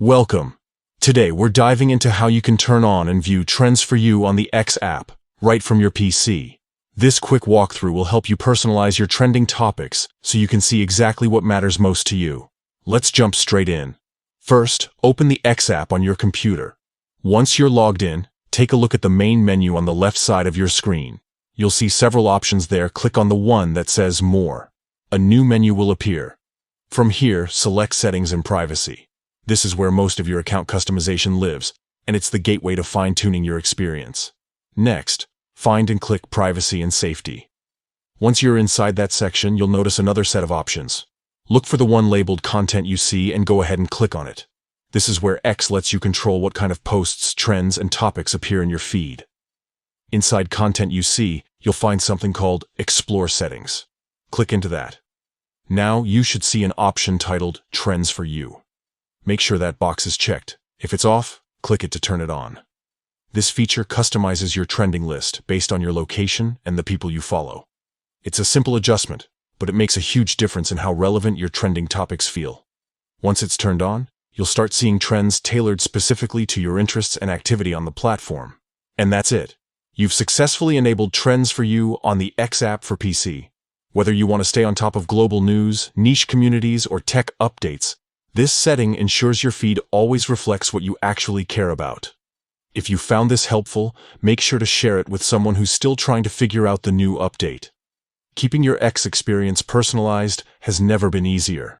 Welcome. Today we're diving into how you can turn on and view Trends for You on the X app, right from your PC. This quick walkthrough will help you personalize your trending topics so you can see exactly what matters most to you. Let's jump straight in. First, open the X app on your computer. Once you're logged in, take a look at the main menu on the left side of your screen. You'll see several options there. Click on the one that says More. A new menu will appear. From here, select Settings and Privacy. This is where most of your account customization lives, and it's the gateway to fine-tuning your experience. Next, find and click Privacy and Safety. Once you're inside that section, you'll notice another set of options. Look for the one labeled Content You See and go ahead and click on it. This is where X lets you control what kind of posts, trends, and topics appear in your feed. Inside Content You See, you'll find something called Explore Settings. Click into that. Now you should see an option titled Trends for You. Make sure that box is checked. If it's off, click it to turn it on. This feature customizes your trending list based on your location and the people you follow. It's a simple adjustment, but it makes a huge difference in how relevant your trending topics feel. Once it's turned on, you'll start seeing trends tailored specifically to your interests and activity on the platform. And that's it. You've successfully enabled Trends for You on the X app for PC. Whether you want to stay on top of global news, niche communities, or tech updates, this setting ensures your feed always reflects what you actually care about. If you found this helpful, make sure to share it with someone who's still trying to figure out the new update. Keeping your X experience personalized has never been easier.